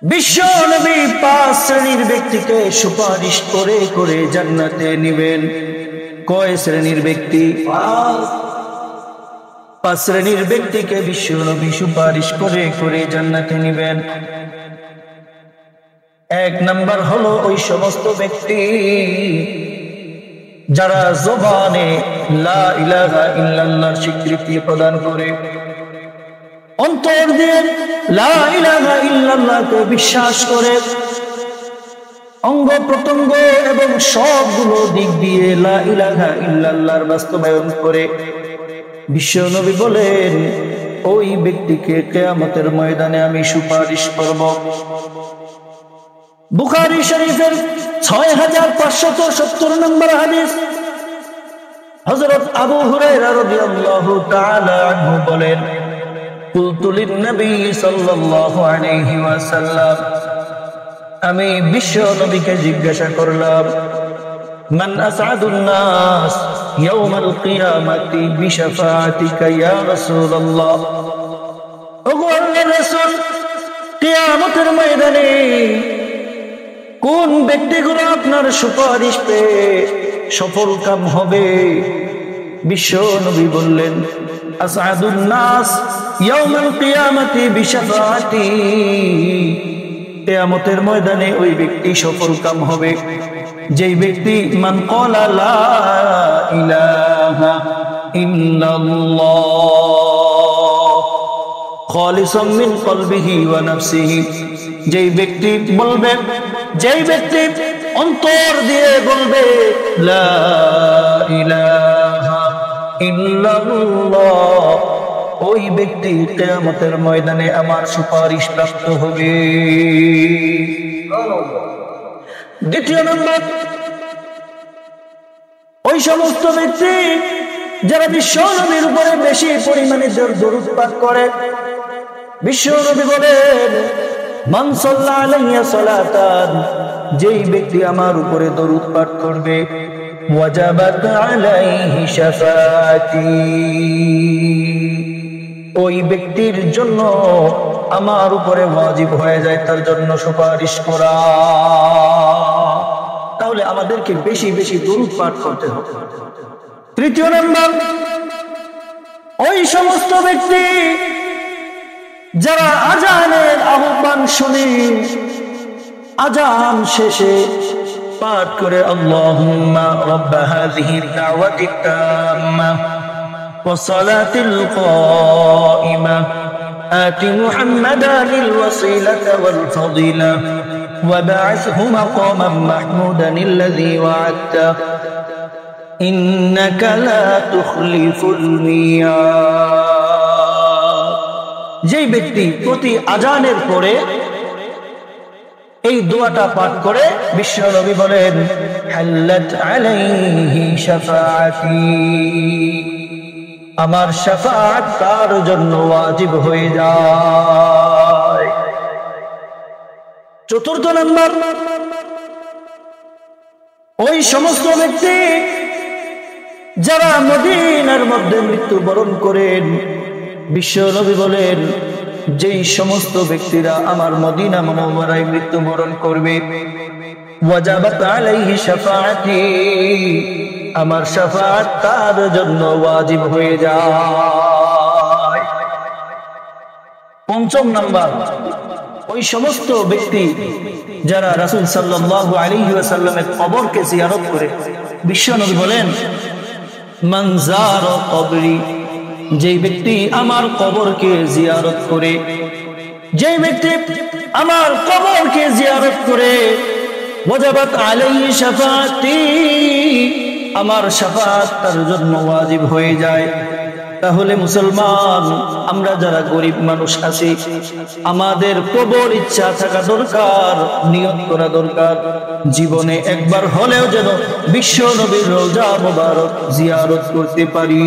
বিশ্ব নবী 5 শ্রেণীর ব্যক্তিকে সুপারিশ করে করে জান্নাতে নিবেন। কয় শ্রেণীর ব্যক্তি? 5 শ্রেণীর ব্যক্তিকে বিশ্ব নবী সুপারিশ করে করে জান্নাতে নিবেন। 1 নাম্বার হলো ওই সমস্ত ব্যক্তি যারা জবানে লা ইলাহা ইল্লাল্লাহর স্বীকৃতি প্রদান করে, অন্তর দিয়ে লা ইলাহা ইল্লাল্লাহকে বিশ্বাস করে, অঙ্গ প্রত্যঙ্গ এবং সবগুলো দিক দিয়ে লা ইলাহা ইল্লাল্লাহর বাস্তবায়ন করে। বিশ্ব নবী বলেন ওই ব্যক্তিকে কিয়ামতের ময়দানে আমি সুপারিশ করব। বুখারী শরীফের 6570 নম্বর হাদিস, হযরত আবু হুরায়রা রাদিয়াল্লাহু তাআলা আনহু বলেন, কুলতু লিন-নবী সাল্লাল্লাহু আলাইহি ওয়াসাল্লাম, আমি বিশ্ব নবীকে জিজ্ঞাসা করলাম, মান আসআদুন নাস ইয়াউমাল কিয়ামাতি বিশাফাআতিকা ইয়া রাসূলুল্লাহ। ওগো আল্লাহর রাসূল, কিয়ামতের ময়দানে কোন ব্যক্তিগুলো আপনার সুপারিশ পেয়ে সফল কাম হবে? বিশ্ব নবী বললেন, আসআদুন নাস ইয়াউমাল কিয়ামাতি বিশাফাআতি, কিয়ামতের ময়দানে ওই ব্যক্তি সফল কাম হবে যেই ব্যক্তি মান ক্বালা লা ইলাহা ইল্লাল্লাহ খালিসাম মিন কলবিহি ওয়া নাফসিহি, যেই ব্যক্তি বলবে, যেই ব্যক্তি অন্তর দিয়ে বলবে লা ইলাহা ইল্লাল্লাহ, ওই ব্যক্তি কিয়ামতের ময়দানে আমার সুপারিশ প্রাপ্ত হবে। দ্বিতীয় নম্বর, ওই সমস্ত ব্যক্তি যারা বিশ্ব নবীর উপরে বেশি পরিমাণে দরুদ পাঠ করে। বিশ্ব নবী বলেন, মান সাল্লা আলাইয়া সালাতান, যেই ব্যক্তি আমার উপরে দরুদ পাঠ করবে, ওয়াজাবাত আলাইহি শাফাআতি, ওই ব্যক্তির জন্য আমার উপরে ওয়াজিব হয়ে যায় তার জন্য সুপারিশ করা। তাহলে আমাদেরকে বেশি বেশি দরুদ পাঠ করতে হবে। তৃতীয় নম্বর, ওই সমস্ত ব্যক্তি যারা আজানের আহ্বান শুনে আজান শেষে পাঠ করে আল্লাহুম্মা রাব্বা হাযিহিদ দাওয়াতিত তাম্মা ওয়া সালাতিল কাইমা আতি মুহাম্মাদানিল ওয়াসিলাতা ওয়াল ফাদিলা ওয়া বা'আথহু মাকামান মাহমুদানিল্লাযী ওয়া'আদতা ইন্নাকা লা তুখলিফুল মিয়াদ। যেই ব্যক্তি প্রতি আজানের পরে এই দোয়াটা পাঠ করে, বিশ্ব নবী বলেন, হাল্লাত আলাইহি শাফাআতি, আমার শাফাআত তার জন্য ওয়াজিব হয়ে যায়। চতুর্থ নম্বর, ওই সমস্ত ব্যক্তি যারা মদিনার মধ্যে মৃত্যুবরণ করেন, বিশ্ব নবী বলেন, যেই সমস্ত ব্যক্তিরা আমার মদিনা মুনাওয়ারায় মৃত্যুবরণ করবে, ওয়াজাবাত আলাইহি শাফাআতি, আমার শাফাআত তার জন্য ওয়াজিব হয়ে যায়। পঞ্চম নাম্বার, ওই সমস্ত ব্যক্তি যারা রাসূল সাল্লাল্লাহু আলাইহি ওয়াসাল্লামের কবরকে জিয়ারত করে। বিশ্ব নবী বলেন, মান যারা কবরি, যেই ব্যক্তি আমার কবরকে জিয়ারত করে, যেই ব্যক্তি আমার কবরকে জিয়ারত করে, ওয়াজাবাত আলাইহি শাফাআতি, আমার শাফাআত তার জন্য ওয়াজিব হয়ে যায়। তাহলে মুসলমান, আমরা যারা গরিব মানুষ আছি, আমাদের কবর ইচ্ছা থাকা দরকার, নিয়ত করা দরকার, জীবনে একবার হলেও যেন বিশ্ব নবীর রওজা মুবারক জিয়ারত করতে পারি।